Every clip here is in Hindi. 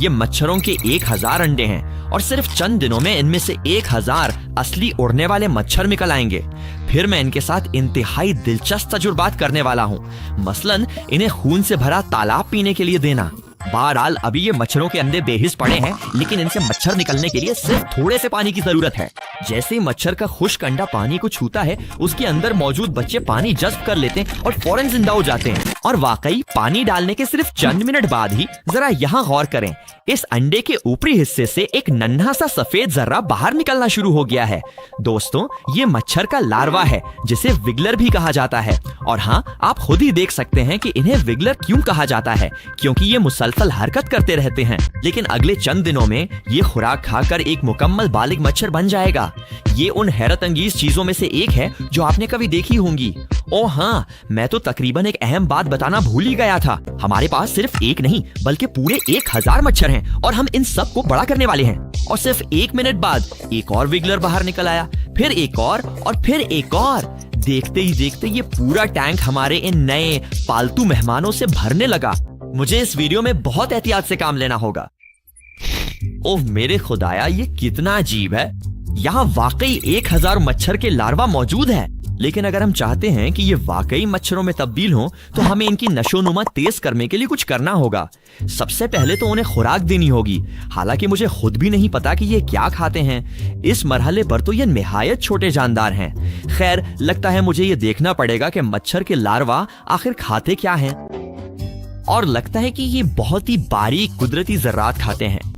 ये मच्छरों के 1000 अंडे हैं और सिर्फ चंद दिनों में इनमें से 1000 असली उड़ने वाले मच्छर निकल आएंगे। फिर मैं इनके साथ इंतहाई दिलचस्प तजुर्बात करने वाला हूँ, मसलन इन्हें खून से भरा तालाब पीने के लिए देना। बहरहाल अभी ये मच्छरों के अंडे बेहिस पड़े हैं, लेकिन इनसे मच्छर निकलने के लिए सिर्फ थोड़े से पानी की जरूरत है। जैसे ही मच्छर का खुश्क अंडा पानी को छूता है, उसके अंदर मौजूद बच्चे पानी जज्ब कर लेते हैं और फौरन जिंदा हो जाते हैं। और वाकई पानी डालने के सिर्फ चंद मिनट बाद ही जरा यहाँ गौर करें, इस अंडे के ऊपरी हिस्से से एक नन्हा सा सफेद जर्रा बाहर निकलना शुरू हो गया है। दोस्तों, ये मच्छर का लार्वा है जिसे विगलर भी कहा जाता है। और हाँ, आप खुद ही देख सकते हैं कि इन्हें विगलर क्यों कहा जाता है, क्योंकि ये मुसलसल हरकत करते रहते हैं। लेकिन अगले चंद दिनों में ये खुराक खाकर एक मुकम्मल बालिग मच्छर बन जाएगा। ये उन हैरत अंगेज चीजों में से एक है जो आपने कभी देखी होंगी। ओ हाँ, मैं तो तकरीबन एक अहम बात बताना भूल ही गया था। हमारे पास सिर्फ एक नहीं बल्कि पूरे 1000 मच्छर हैं और हम इन सब को बड़ा करने वाले हैं। और सिर्फ 1 मिनट बाद एक और विगलर बाहर निकल आया, फिर एक और फिर एक और। देखते ही देखते ये पूरा टैंक हमारे इन नए पालतू मेहमानों से भरने लगा। मुझे इस वीडियो में बहुत एहतियात से काम लेना होगा। ओह मेरे खुदाया, ये कितना अजीब है। यहाँ वाकई 1000 मच्छर के लार्वा मौजूद है। लेकिन अगर हम चाहते हैं कि ये वाकई मच्छरों में तब्दील हों, तो हमें इनकी नशोनुमा तेज करने के लिए कुछ करना होगा। सबसे पहले तो उन्हें खुराक देनी होगी। हालांकि मुझे खुद भी नहीं पता कि ये क्या खाते हैं। इस मरहले पर तो ये निहायत छोटे जानदार हैं। खैर, लगता है मुझे ये देखना पड़ेगा कि मच्छर के लार्वा आखिर खाते क्या हैं। और लगता है कि ये बहुत ही बारीक कुदरती जर्रात खाते हैं।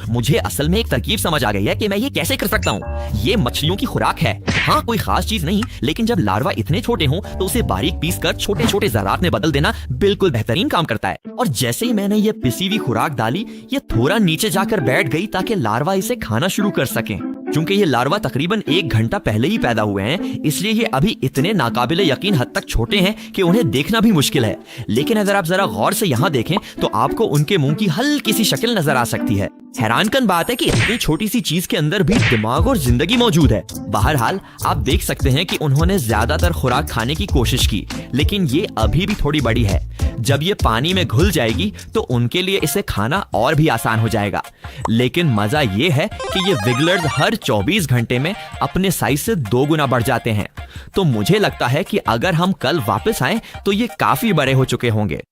मुझे असल में एक तरकीब समझ आ गई है कि मैं ये कैसे कर सकता हूँ। ये मछलियों की खुराक है। हाँ, कोई खास चीज नहीं, लेकिन जब लार्वा इतने छोटे हों तो उसे बारीक पीस कर छोटे छोटे जरात में बदल देना बिल्कुल बेहतरीन काम करता है। और जैसे ही मैंने ये पिसी हुई खुराक डाली, ये थोड़ा नीचे जाकर बैठ गई ताकि लार्वा इसे खाना शुरू कर सके। क्योंकि ये लार्वा तकरीबन 1 घंटा पहले ही पैदा हुए हैं, इसलिए ये अभी इतने नाकाबिले यकीन हद तक छोटे हैं कि उन्हें देखना भी मुश्किल है। लेकिन अगर आप जरा गौर से यहाँ देखें तो आपको उनके मुंह की हल्की सी शक्ल नजर आ सकती है। हैरानकुन बात है कि इतनी छोटी सी चीज के अंदर भी दिमाग और जिंदगी मौजूद है। बहरहाल आप देख सकते हैं कि उन्होंने ज्यादातर खुराक खाने की कोशिश की, लेकिन ये अभी भी थोड़ी बड़ी है। जब ये पानी में घुल जाएगी तो उनके लिए इसे खाना और भी आसान हो जाएगा। लेकिन मजा ये है कि ये विगलर्स हर 24 घंटे में अपने साइज से 2 गुना बढ़ जाते हैं। तो मुझे लगता है कि अगर हम कल वापस आएं तो ये काफी बड़े हो चुके होंगे।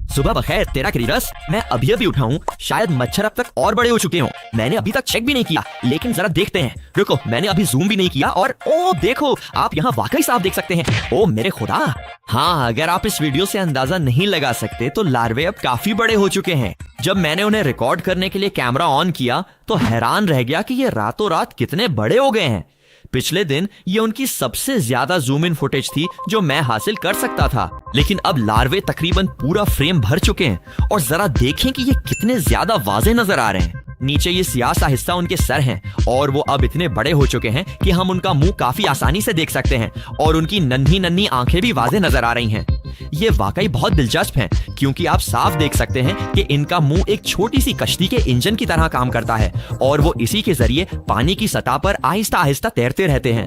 सुबह बखैर तेरा क्रीरस, मैं अभी उठा हूँ। शायद मच्छर अब तक और बड़े हो चुके हों। मैंने अभी तक चेक भी नहीं किया, लेकिन जरा देखते हैं। रुको, मैंने अभी जूम भी नहीं किया और ओ देखो, आप यहाँ वाकई साफ देख सकते हैं। ओ मेरे खुदा। हाँ, अगर आप इस वीडियो से अंदाजा नहीं लगा सकते तो लार्वे अब काफी बड़े हो चुके हैं। जब मैंने उन्हें रिकॉर्ड करने के लिए कैमरा ऑन किया तो हैरान रह गया कि ये रातों रात कितने बड़े हो गए हैं। पिछले दिन ये उनकी सबसे ज्यादा जूम इन फुटेज थी जो मैं हासिल कर सकता था। लेकिन अब लार्वे तकरीबन पूरा फ्रेम भर चुके हैं और जरा देखें कि ये कितने ज्यादा वाज़ेह नजर आ रहे हैं। नीचे ये सियाह सा हिस्सा उनके सर हैं और वो अब इतने बड़े हो चुके हैं कि हम उनका मुंह काफी आसानी से देख सकते हैं और उनकी नन्ही नन्ही आंखें भी वाज़ेह नजर आ रही हैं। ये वाकई बहुत दिलचस्प हैं, क्योंकि आप साफ देख सकते हैं कि इनका मुंह एक छोटी सी कश्ती के इंजन की तरह काम करता है और वो इसी के जरिए पानी की सतह पर आहिस्ता आहिस्ता तैरते रहते हैं।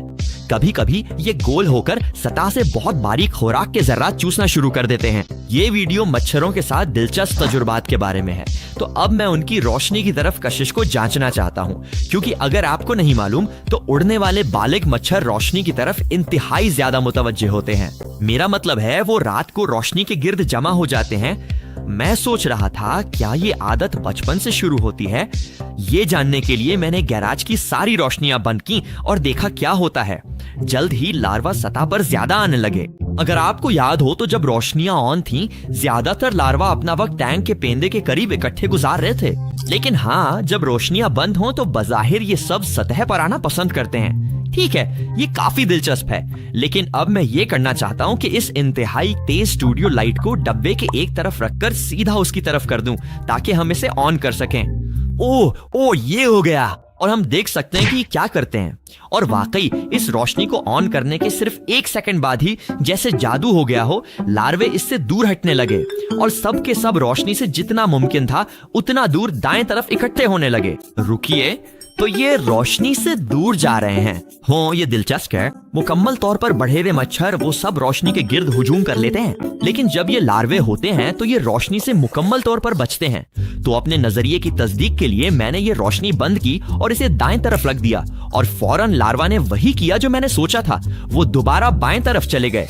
कभी कभी ये गोल होकर सतह से बहुत बारीक खुराक के जर्रात चूसना शुरू कर देते हैं। ये वीडियो मच्छरों के साथ दिलचस्प तजुर्बात के बारे में है। तो अब मैं उनकी रोशनी की तरफ कशिश को जांचना चाहता हूँ, क्योंकि अगर आपको नहीं मालूम तो उड़ने वाले बालिग मच्छर रोशनी की तरफ इंतहाई ज्यादा मुतवज्जे होते हैं। मेरा मतलब है वो रात को रोशनी के गिर्द जमा हो जाते हैं। मैं सोच रहा था क्या ये आदत बचपन से शुरू होती है। ये जानने के लिए मैंने गैराज की सारी रोशनियां बंद की और देखा क्या होता है। जल्द ही लार्वा सतह पर ज्यादा आने लगे। अगर आपको याद हो तो जब रोशनियां ऑन थीं, ज्यादातर लार्वा अपना वक्त टैंक के पेंदे के करीब इकट्ठे गुजार रहे थे। लेकिन हाँ, जब रोशनियां बंद हों तो बज़ाहिर ये सब सतह पर आना पसंद करते हैं। ठीक है, ये काफी दिलचस्प है, लेकिन अब मैं ये करना चाहता हूँ कि इस इंतहाई तेज स्टूडियो लाइट को डब्बे के एक तरफ रखकर सीधा उसकी तरफ कर दूं, ताकि हम इसे ऑन कर सकें। ओह, ये हो गया और हम देख सकते हैं कि क्या करते हैं। और वाकई इस रोशनी को ऑन करने के सिर्फ 1 सेकंड बाद ही जैसे जादू हो गया हो, लार्वे इससे दूर हटने लगे और सब के सब रोशनी से जितना मुमकिन था उतना दूर दाएं तरफ इकट्ठे होने लगे। रुकिए, तो ये रोशनी से दूर जा रहे हैं। हो, ये दिलचस्प है। मुकम्मल तौर पर बढ़े हुए मच्छर वो सब रोशनी के गिर्द हुजूम कर लेते हैं, लेकिन जब ये लार्वे होते हैं तो ये रोशनी से मुकम्मल तौर पर बचते हैं। तो अपने नजरिए की तस्दीक के लिए मैंने ये रोशनी बंद की और इसे दाएं तरफ रख दिया, और फौरन लार्वा ने वही किया जो मैंने सोचा था, वो दोबारा बाएं तरफ चले गए।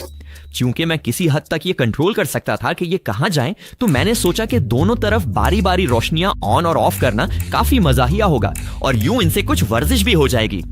चूंकि मैं किसी हद तक ये कंट्रोल कर सकता था कि ये कहां जाएं, तो मैंने सोचा कि दोनों तरफ बारी बारी रोशनियां ऑन और ऑफ करना काफी मजाहिया होगा, और यूं इनसे कुछ वर्जिश भी हो जाएगी।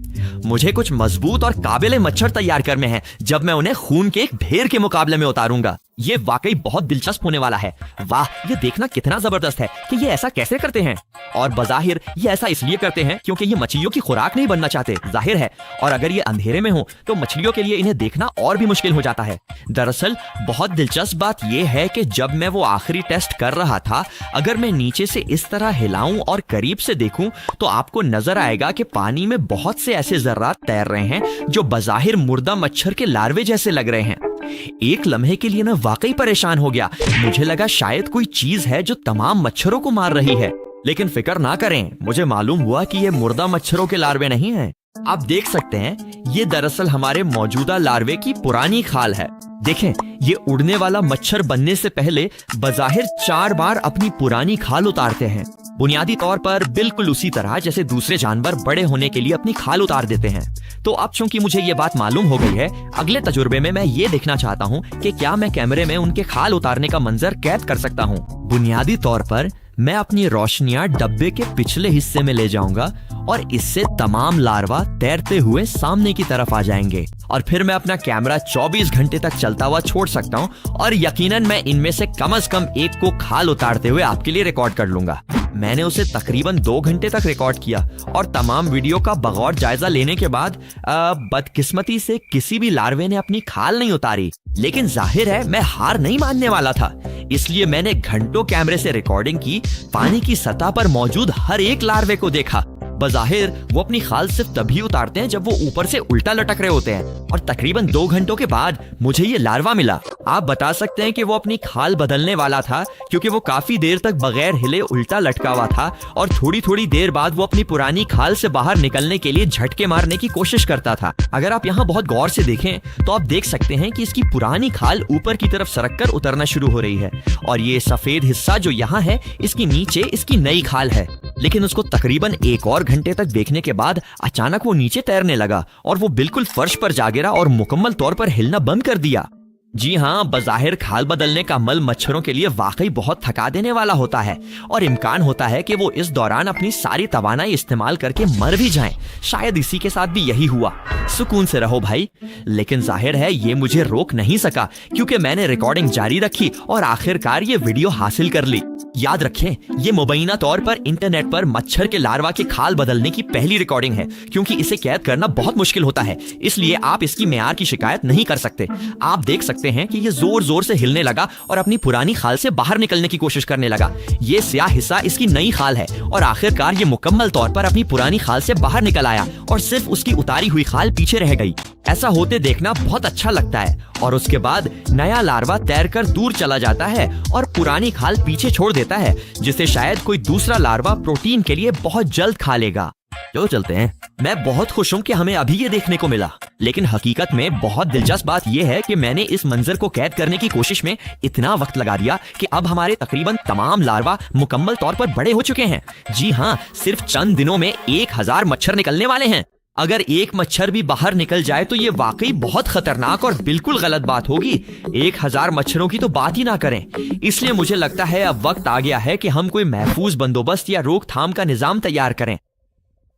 मुझे कुछ मजबूत और काबिले मच्छर तैयार करने हैं जब मैं उन्हें खून के एक ढेर के मुकाबले में उतारूंगा। ये वाकई बहुत दिलचस्प होने वाला है। वाह, ये देखना कितना जबरदस्त है कि ये ऐसा कैसे करते हैं। और बज़ाहिर ये ऐसा इसलिए करते हैं क्योंकि ये मछलियों की खुराक नहीं बनना चाहते, जाहिर है। और अगर ये अंधेरे में हो तो मछलियों के लिए इन्हें देखना और भी मुश्किल हो जाता है। दरअसल बहुत दिलचस्प बात यह है कि जब मैं वो आखिरी टेस्ट कर रहा था, अगर मैं नीचे से इस तरह हिलाऊं और करीब से देखूं तो आपको नजर आएगा कि पानी में बहुत से ऐसे जर्रात तैर रहे हैं जो बज़ाहिर मुर्दा मच्छर के लार्वे जैसे लग रहे हैं। एक लम्हे के लिए मैं वाकई परेशान हो गया। मुझे लगा शायद कोई चीज है जो तमाम मच्छरों को मार रही है, लेकिन फिक्र ना करें, मुझे मालूम हुआ कि ये मुर्दा मच्छरों के लार्वे नहीं हैं। आप देख सकते हैं, ये दरअसल हमारे मौजूदा लार्वे की पुरानी खाल है। देखें, ये उड़ने वाला मच्छर बनने से पहले बज़ाहिर 4 बार अपनी पुरानी खाल उतारते हैं, बुनियादी तौर पर बिल्कुल उसी तरह जैसे दूसरे जानवर बड़े होने के लिए अपनी खाल उतार देते हैं। तो अब चूंकि मुझे ये बात मालूम हो गई है, अगले तजुर्बे में मैं ये देखना चाहता हूँ कि क्या मैं कैमरे में उनके खाल उतारने का मंजर कैद कर सकता हूँ। बुनियादी तौर पर मैं अपनी रोशनियां डब्बे के पिछले हिस्से में ले जाऊंगा और इससे तमाम लार्वा तैरते हुए सामने की तरफ आ जाएंगे, और फिर मैं अपना कैमरा 24 घंटे तक चलता हुआ छोड़ सकता हूं, और यकीनन मैं इनमें से कम एक को खाल उतारते हुए आपके लिए रिकॉर्ड कर लूंगा। मैंने उसे तकरीबन 2 घंटे तक रिकॉर्ड किया, और तमाम वीडियो का बगौर जायजा लेने के बाद बदकिस्मती से किसी भी लार्वे ने अपनी खाल नहीं उतारी। लेकिन जाहिर है मैं हार नहीं मानने वाला था, इसलिए मैंने घंटों कैमरे से रिकॉर्डिंग की, पानी की सतह पर मौजूद हर एक लार्वे को देखा। बज़ाहिर वो अपनी खाल सिर्फ तभी उतारते हैं जब वो ऊपर से उल्टा लटक रहे होते हैं, और तकरीबन 2 घंटों के बाद मुझे ये लार्वा मिला। आप बता सकते हैं कि वो अपनी खाल बदलने वाला था, क्योंकि वो काफी देर तक बगैर हिले उल्टा लटका हुआ था, और थोड़ी थोड़ी देर बाद वो अपनी पुरानी खाल से बाहर निकलने के लिए झटके मारने की कोशिश करता था। अगर आप यहाँ बहुत गौर से देखें तो आप देख सकते हैं कि इसकी पुरानी खाल ऊपर की तरफ सरक कर उतरना शुरू हो रही है, और ये सफेद हिस्सा जो यहाँ है इसकी नीचे इसकी नई खाल है। लेकिन उसको तकरीबन 1 और घंटे तक देखने के बाद अचानक वो नीचे तैरने लगा, और वो बिल्कुल फर्श पर जा गिरा और मुकम्मल तौर पर हिलना बंद कर दिया। जी हाँ, बज़ाहिर खाल बदलने का अमल मच्छरों के लिए वाकई बहुत थका देने वाला होता है, और इम्कान होता है कि वो इस दौरान अपनी सारी तवानाई इस्तेमाल करके मर भी जाएं। शायद इसी के साथ भी यही हुआ। सुकून से रहो भाई। लेकिन जाहिर है ये मुझे रोक नहीं सका, क्योंकि मैंने रिकॉर्डिंग जारी रखी और आखिरकार ये वीडियो हासिल कर ली। याद रखें, ये मुबैना तौर पर इंटरनेट पर मच्छर के लार्वा की खाल बदलने की पहली रिकॉर्डिंग है, क्योंकि इसे कैद करना बहुत मुश्किल होता है, इसलिए आप इसकी मेयार की शिकायत नहीं कर सकते। आप देख सकते हैं कि ये जोर जोर से हिलने लगा और अपनी पुरानी खाल से बाहर निकलने की कोशिश करने लगा। ये स्याह हिस्सा इसकी नई खाल है, और आखिरकार ये मुकम्मल तौर पर अपनी पुरानी खाल से बाहर निकल आया, और सिर्फ उसकी उतारी हुई खाल पीछे रह गई। ऐसा होते देखना बहुत अच्छा लगता है, और उसके बाद नया लार्वा तैरकर दूर चला जाता है और पुरानी खाल पीछे छोड़ देता है, जिसे शायद कोई दूसरा लार्वा प्रोटीन के लिए बहुत जल्द खा लेगा। जो चलते हैं। मैं बहुत खुश हूँ कि हमें अभी ये देखने को मिला, लेकिन हकीकत में बहुत दिलचस्प बात यह है कि मैंने इस मंजर को कैद करने की कोशिश में इतना वक्त लगा दिया कि अब हमारे तकरीबन तमाम लार्वा मुकम्मल तौर पर बड़े हो चुके हैं। जी हाँ, सिर्फ चंद दिनों में 1000 मच्छर निकलने वाले हैं। अगर एक मच्छर भी बाहर निकल जाए तो ये वाकई बहुत खतरनाक और बिल्कुल गलत बात होगी। 1000 मच्छरों की तो बात ही ना करें। इसलिए मुझे लगता है अब वक्त आ गया है कि हम कोई महफूज बंदोबस्त या रोकथाम का निजाम तैयार करें।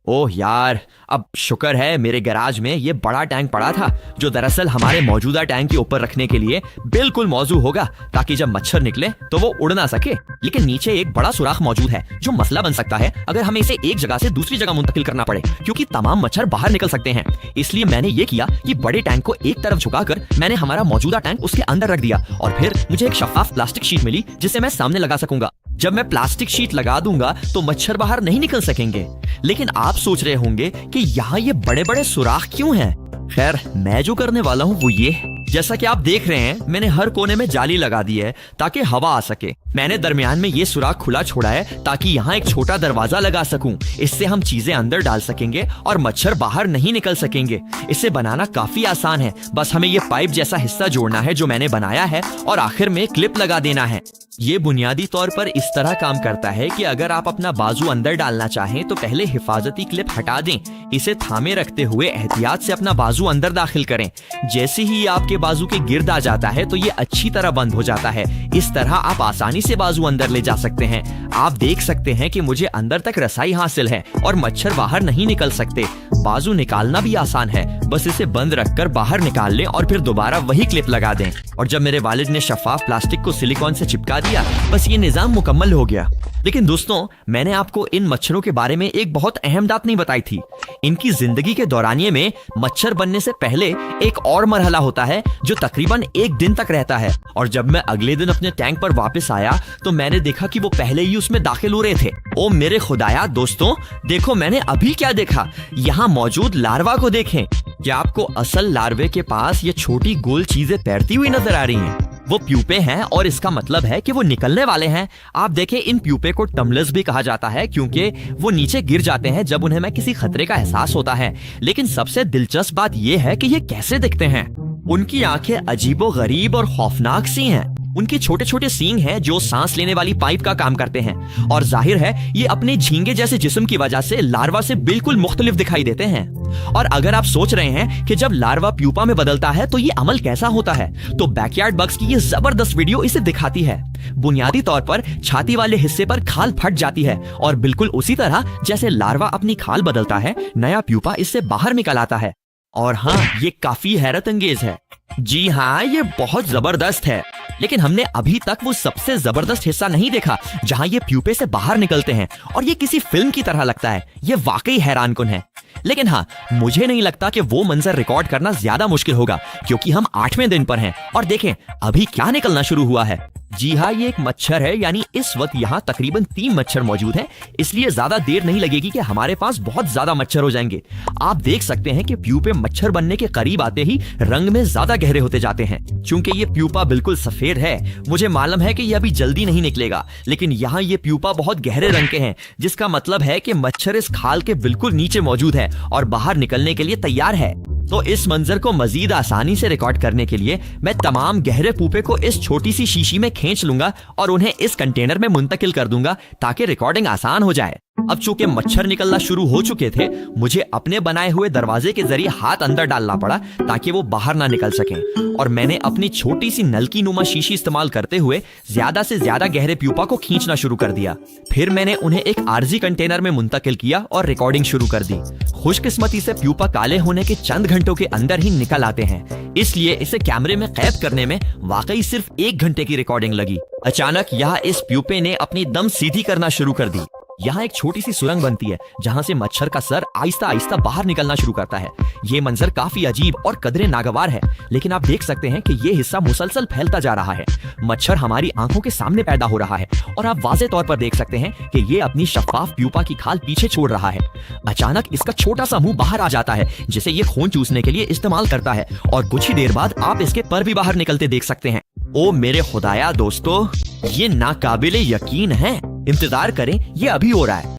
ओह यार, अब शुक्र है मेरे गैराज में ये बड़ा टैंक पड़ा था, जो दरअसल हमारे मौजूदा टैंक के ऊपर रखने के लिए बिल्कुल मौजू होगा, ताकि जब मच्छर निकले तो वो उड़ ना सके। लेकिन नीचे एक बड़ा सुराख मौजूद है जो मसला बन सकता है अगर हमें इसे एक जगह से दूसरी जगह मुंतकिल करना पड़े, क्योंकि तमाम मच्छर बाहर निकल सकते हैं। इसलिए मैंने ये किया कि बड़े टैंक को एक तरफ झुकाकर मैंने हमारा मौजूदा टैंक उसके अंदर रख दिया, और फिर मुझे एक शफाफ प्लास्टिक शीट मिली जिसे मैं सामने लगा सकूंगा। जब मैं प्लास्टिक शीट लगा दूंगा तो मच्छर बाहर नहीं निकल सकेंगे। लेकिन आप सोच रहे होंगे कि यहाँ ये बड़े बड़े सुराख क्यों हैं? खैर, मैं जो करने वाला हूँ वो ये जैसा कि आप देख रहे हैं, मैंने हर कोने में जाली लगा दी है ताकि हवा आ सके। मैंने दरमियान में ये सुराख खुला छोड़ा है ताकि यहाँ एक छोटा दरवाजा लगा सकूं। इससे हम चीजें अंदर डाल सकेंगे और मच्छर बाहर नहीं निकल सकेंगे। इसे बनाना काफी आसान है, बस हमें ये पाइप जैसा हिस्सा जोड़ना है जो मैंने बनाया है और आखिर में क्लिप लगा देना है। ये बुनियादी तौर पर इस तरह काम करता है कि अगर आप अपना बाजू अंदर डालना चाहें तो पहले हिफाजती क्लिप हटा दें। इसे थामे रखते हुए एहतियात से अपना बाजू अंदर दाखिल करें। जैसे ही आपके बाजू के गिर्द आ जाता है तो ये अच्छी तरह बंद हो जाता है। इस तरह आप आसानी से बाजू अंदर ले जा सकते हैं। आप देख सकते हैं कि मुझे अंदर तक रसाई हासिल है और मच्छर बाहर नहीं निकल सकते। बाजू निकालना भी आसान है, बस इसे बंद रखकर बाहर निकाल लें और फिर दोबारा वही क्लिप लगा दें। और जब मेरे वालिद ने शफाफ प्लास्टिक को सिलिकॉन से चिपका दिया, बस ये निजाम मुकम्मल हो गया। लेकिन दोस्तों, मैंने आपको इन मच्छरों के बारे में एक बहुत अहम बात नहीं बताई थी। इनकी जिंदगी के दौरानिये में मच्छर बनने से पहले एक और मरहला होता है जो तकरीबन 1 दिन तक रहता है। और जब मैं अगले दिन अपने टैंक पर वापस आया तो मैंने देखा कि वो पहले ही उसमें दाखिल हो रहे थे। ओ मेरे खुदाया दोस्तों, देखो मैंने अभी क्या देखा। यहाँ मौजूद लार्वा को देखें। क्या आपको असल लार्वे के पास ये छोटी गोल चीजें तैरती हुई नजर आ रही हैं? वो प्यूपे हैं और इसका मतलब है कि वो निकलने वाले हैं। आप देखें, इन प्यूपे को टम्बलर्स भी कहा जाता है क्योंकि वो नीचे गिर जाते हैं जब उन्हें किसी खतरे का एहसास होता है। लेकिन सबसे दिलचस्प बात ये है कि ये कैसे दिखते हैं। उनकी आंखें अजीबो गरीब और खौफनाक सी हैं। उनके छोटे छोटे सींग हैं जो सांस लेने वाली पाइप का काम करते हैं और जाहिर है ये अपने झींगे जैसे जिस्म की वजह से लार्वा से बिल्कुल मुख्तलिफ दिखाई देते हैं। और अगर आप सोच रहे हैं कि जब लार्वा प्यूपा में बदलता है तो ये अमल कैसा होता है, तो बैकयार्ड बग्स की ये जबरदस्त वीडियो इसे दिखाती है। बुनियादी तौर पर छाती वाले हिस्से पर खाल फट जाती है और बिल्कुल उसी तरह जैसे लार्वा अपनी खाल बदलता है, नया प्यूपा इससे बाहर निकल आता है। और हाँ, ये काफी हैरत अंगेज है। जी हाँ, ये बहुत जबरदस्त है। लेकिन हमने अभी तक वो सबसे जबरदस्त हिस्सा नहीं देखा जहां ये प्यूपे से बाहर निकलते हैं और ये किसी फिल्म की तरह लगता है। ये वाकई हैरानकुन है। लेकिन हाँ, मुझे नहीं लगता कि वो मंजर रिकॉर्ड करना ज्यादा मुश्किल होगा क्योंकि हम 8वें दिन पर हैं और देखें अभी क्या निकलना शुरू हुआ है। जी हाँ, ये एक मच्छर है, यानी इस वक्त यहाँ तकरीबन 3 मच्छर मौजूद हैं, इसलिए ज्यादा देर नहीं लगेगी कि हमारे पास बहुत ज्यादा मच्छर हो जाएंगे। आप देख सकते हैं कि प्यूपे मच्छर बनने के करीब आते ही रंग में ज्यादा गहरे होते जाते हैं। चूंकि ये प्यूपा बिल्कुल सफेद है, मुझे मालूम है कि ये अभी जल्दी नहीं निकलेगा, लेकिन यहाँ ये प्यूपा बहुत गहरे रंग के हैं, जिसका मतलब है कि मच्छर इस खाल के बिल्कुल नीचे मौजूद है और बाहर निकलने के लिए तैयार है। तो इस मंजर को मजीद आसानी से रिकॉर्ड करने के लिए मैं तमाम गहरे पूपे को इस छोटी सी शीशी में खींच लूंगा और उन्हें इस कंटेनर में मुंतकिल कर दूंगा ताकि रिकॉर्डिंग आसान हो जाए। अब चूंकि मच्छर निकलना शुरू हो चुके थे, मुझे अपने बनाए हुए दरवाजे के जरिए हाथ अंदर डालना पड़ा ताकि वो बाहर ना निकल सकें। और मैंने अपनी छोटी सी नलकी नुमा शीशी इस्तेमाल करते हुए ज्यादा से ज्यादा गहरे प्यूपा को खींचना शुरू कर दिया। फिर मैंने उन्हें एक आरजी कंटेनर में मुंतकिल किया और रिकॉर्डिंग शुरू कर दी। खुशकिस्मती से प्यूपा काले होने के चंद घंटों के अंदर ही निकल आते हैं, इसलिए इसे कैमरे में कैद करने में वाकई सिर्फ 1 घंटे की रिकॉर्डिंग लगी। अचानक यहाँ इस प्यूपे ने अपनी दम सीधी करना शुरू कर दी। यहाँ एक छोटी सी सुरंग बनती है जहां से मच्छर का सर आहिस्ता आहिस्ता बाहर निकलना शुरू करता है। ये मंजर काफी अजीब और कदरे नागवार है, लेकिन आप देख सकते हैं कि ये हिस्सा मुसलसल फैलता जा रहा है। मच्छर हमारी आंखों के सामने पैदा हो रहा है और आप वाज़े तौर पर देख सकते हैं कि ये अपनी शफाफ प्यूपा की खाल पीछे छोड़ रहा है। अचानक इसका छोटा सा मुंह बाहर आ जाता है जिसे ये खून चूसने के लिए इस्तेमाल करता है और कुछ ही देर बाद आप इसके पर भी बाहर निकलते देख सकते हैं। ओ मेरे खुदाया दोस्तों, ये नाकाबिले यकीन है। इंतजार करें, ये अभी हो रहा है।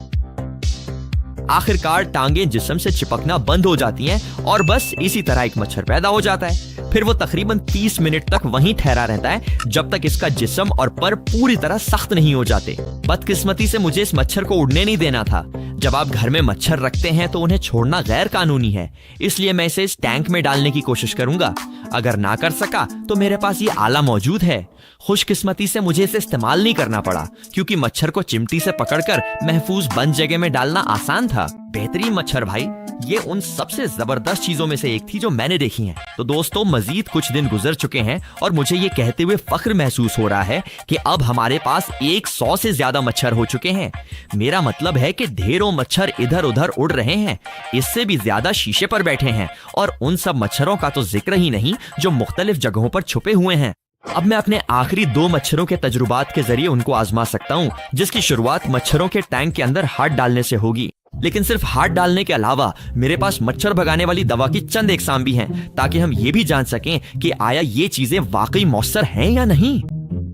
आखिरकार टांगें जिस्म से चिपकना बंद हो जाती हैं और बस इसी तरह एक मच्छर पैदा हो जाता है। फिर वो तकरीबन 30 मिनट तक वहीं ठहरा रहता है जब तक इसका जिस्म और पर पूरी तरह सख्त नहीं हो जाते। बदकिस्मती से मुझे इस मच्छर को उड़ने नहीं देना था। जब आप घर में मच्छर रखते हैं तो उन्हें छोड़ना गैर कानूनी है, इसलिए मैं इसे इस टैंक में डालने की कोशिश करूंगा। अगर ना कर सका तो मेरे पास ये आला मौजूद है। खुशकिस्मती से मुझे इसे इस्तेमाल नहीं करना पड़ा क्योंकि मच्छर को चिमटी से पकड़कर महफूज बंद जगह में डालना आसान था। बेहतरीन मच्छर भाई, ये उन सबसे जबरदस्त चीजों में से एक थी जो मैंने देखी हैं। तो दोस्तों, मजीद कुछ दिन गुजर चुके हैं और मुझे ये कहते हुए फख्र महसूस हो रहा है कि अब हमारे पास 100 से ज्यादा मच्छर हो चुके हैं। मेरा मतलब है कि ढेरों मच्छर इधर उधर उड़ रहे हैं, इससे भी ज्यादा शीशे पर बैठे हैं और उन सब मच्छरों का तो जिक्र ही नहीं जो मुख्तलिफ जगहों पर छुपे हुए हैं। अब मैं अपने आखिरी 2 मच्छरों के तजुर्बात के जरिए उनको आजमा सकता हूँ, जिसकी शुरुआत मच्छरों के टैंक के अंदर हाथ डालने से होगी। लेकिन सिर्फ हाथ डालने के अलावा मेरे पास मच्छर भगाने वाली दवा की चंद इकसाम भी हैं, ताकि हम ये भी जान सकें कि आया ये चीजें वाकई मौसर हैं या नहीं।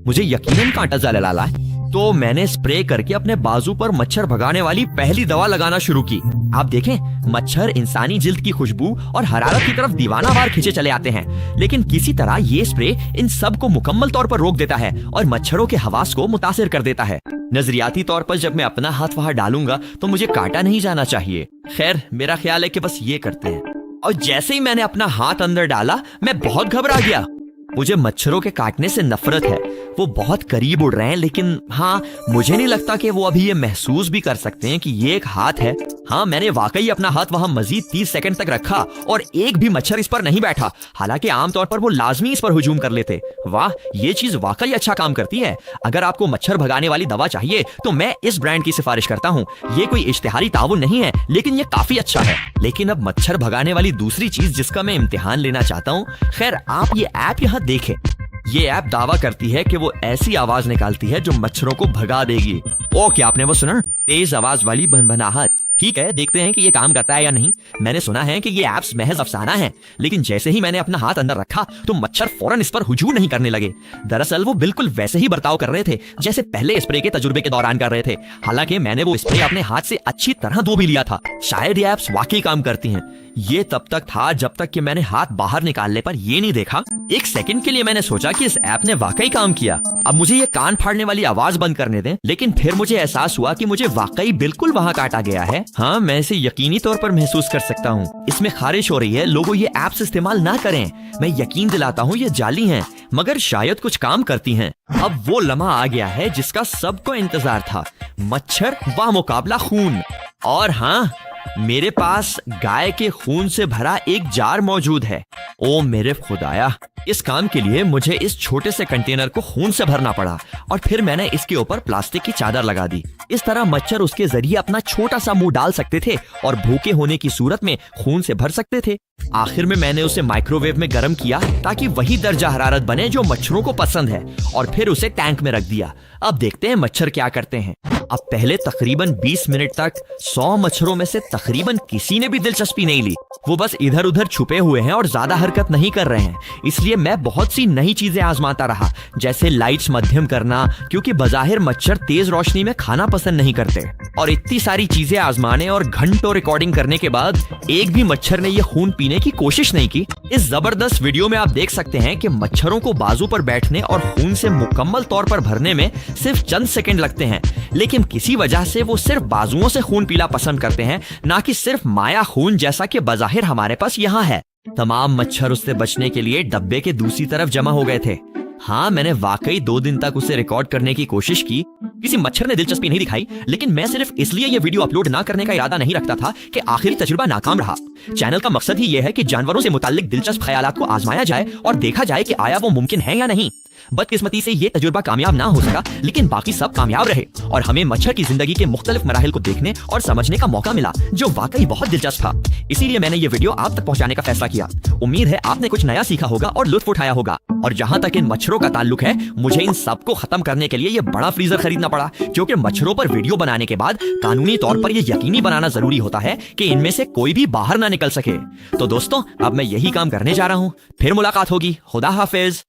मुझे यकीनन कांटा जाल लाला है, तो मैंने स्प्रे करके अपने बाजू पर मच्छर भगाने वाली पहली दवा लगाना शुरू की। आप देखें, मच्छर इंसानी जिल्द की खुशबू और हरारत की तरफ दीवानावार खींचे चले आते हैं, लेकिन किसी तरह ये स्प्रे इन सब को मुकम्मल तौर पर रोक देता है और मच्छरों के हवास को मुतासिर कर देता है। नजरियाती तौर पर जब मैं अपना हाथ वहां डालूंगा तो मुझे काटा नहीं जाना चाहिए। खैर, मेरा ख्याल है कि बस ये करते हैं। और जैसे ही मैंने अपना हाथ अंदर डाला, मैं बहुत घबरा गया। मुझे मच्छरों के काटने से नफरत है। वो बहुत करीब उड़ रहे हैं, लेकिन हाँ, मुझे नहीं लगता कि वो अभी ये महसूस भी कर सकते हैं कि ये एक हाथ है। हाँ, मैंने वाकई अपना हाथ वहां मजीद 30 सेकंड तक रखा और एक भी मच्छर इस पर नहीं बैठा। हालांकि आमतौर पर वो लाजमी इस पर हुजूम कर लेते। वाह, ये चीज वाकई अच्छा काम करती है। अगर आपको मच्छर भगाने वाली दवा चाहिए तो मैं इस ब्रांड की सिफारिश करता हूँ। ये कोई इश्तिहारी ताउन नहीं है, लेकिन ये काफी अच्छा है। लेकिन अब मच्छर भगाने वाली दूसरी चीज जिसका मैं इम्तिहान लेना चाहता हूँ। खैर, आप ये ऐप यहाँ देखें। ये ऐप दावा करती है कि वो ऐसी आवाज निकालती है जो मच्छरों को भगा देगी। ओ, क्या आपने वो सुना? तेज आवाज वाली भनभनाहट। ठीक है, देखते हैं कि ये काम करता है या नहीं। मैंने सुना है कि ये ऐप्स महज अफसाना है, लेकिन जैसे ही मैंने अपना हाथ अंदर रखा तो मच्छर फौरन इस पर हुजूम नहीं करने लगे। दरअसल वो बिल्कुल वैसे ही बर्ताव कर रहे थे जैसे पहले स्प्रे के तजुर्बे के दौरान कर रहे थे। हालांकि मैंने वो स्प्रे अपने हाथ से अच्छी तरह धो भी लिया था। शायद ये ऐप्स वाकई काम करती हैं। ये तब तक था जब तक कि मैंने हाथ बाहर निकालने पर ये नहीं देखा। एक सेकंड के लिए मैंने सोचा कि इस ऐप ने वाकई काम किया। अब मुझे ये कान फाड़ने वाली आवाज बंद करने दें। लेकिन फिर मुझे एहसास हुआ कि मुझे वाकई बिल्कुल वहां काटा गया है। हाँ, मैं इसे यकीनी तौर पर महसूस कर सकता हूँ। इसमें खारिश हो रही है। लोगों, ये ऐप्स इस्तेमाल ना करें। मैं यकीन दिलाता हूँ ये जाली हैं, मगर शायद कुछ काम करती हैं। अब वो लम्हा आ गया है जिसका सबको इंतजार था। मच्छर व मुकाबला खून। और हाँ, मेरे पास गाय के खून से भरा एक जार मौजूद है। ओ मेरे खुदाया, इस काम के लिए मुझे इस छोटे से कंटेनर को खून से भरना पड़ा और फिर मैंने इसके ऊपर प्लास्टिक की चादर लगा दी। इस तरह मच्छर उसके जरिए अपना छोटा सा मुंह डाल सकते थे और भूखे होने की सूरत में खून से भर सकते थे। आखिर में मैंने उसे माइक्रोवेव में गर्म किया ताकि वही दर्जा हरारत बने जो मच्छरों को पसंद है, और फिर उसे टैंक में रख दिया। अब देखते हैं मच्छर क्या करते हैं। अब पहले तकरीबन 20 मिनट तक 100 मच्छरों में से तकरीबन किसी ने भी दिलचस्पी नहीं ली। वो बस इधर उधर छुपे हुए हैं और ज्यादा हरकत नहीं कर रहे हैं। इसलिए मैं बहुत सी नई चीजें आजमाता रहा, जैसे लाइट्स मध्यम करना, क्योंकि बजाहिर मच्छर तेज रोशनी में खाना पसंद नहीं करते। और इतनी सारी चीजें आजमाने और घंटों रिकॉर्डिंग करने के बाद एक भी मच्छर ने यह खून पीने की कोशिश नहीं की। इस जबरदस्त वीडियो में आप देख सकते हैं कि मच्छरों को बाजू पर बैठने और खून से मुकम्मल तौर पर भरने में सिर्फ चंद सेकंड लगते हैं, लेकिन किसी वजह से वो सिर्फ बाजुओं से खून पीना पसंद करते हैं, ना कि सिर्फ माया खून जैसा कि बजाहिर हमारे पास यहाँ है। तमाम मच्छर उससे बचने के लिए डब्बे के दूसरी तरफ जमा हो गए थे। हाँ, मैंने वाकई 2 दिन तक उसे रिकॉर्ड करने की कोशिश की। किसी मच्छर ने दिलचस्पी नहीं दिखाई, लेकिन मैं सिर्फ इसलिए ये वीडियो अपलोड ना करने का इरादा नहीं रखता था कि आखिरी तजुर्बा नाकाम रहा। चैनल का मकसद ही यह है कि जानवरों से मुताल्लिक दिलचस्प ख्यालात को आजमाया जाए और देखा जाए कि आया वो मुमकिन है या नहीं। बदकिस्मती से ये तजुर्बा कामयाब ना हो सका, लेकिन बाकी सब कामयाब रहे और हमें मच्छर की जिंदगी के मुख्तलिफ मराहिल को देखने और समझने का मौका मिला, जो वाकई बहुत दिलचस्प था। इसीलिए मैंने ये वीडियो आप तक पहुंचाने का फैसला किया। उम्मीद है आपने कुछ नया सीखा होगा और लुत्फ उठाया होगा। और जहां तक इन मच्छरों का ताल्लुक है, मुझे इन सबको खत्म करने के लिए ये बड़ा फ्रीजर खरीदना पड़ा, क्योंकि मच्छरों पर वीडियो बनाने के बाद कानूनी तौर पर यह यकीनी बनाना जरूरी होता है कि इनमें से कोई भी बाहर ना निकल सके। तो दोस्तों, अब मैं यही काम करने जा रहा हूँ। फिर मुलाकात होगी। खुदा हाफिज।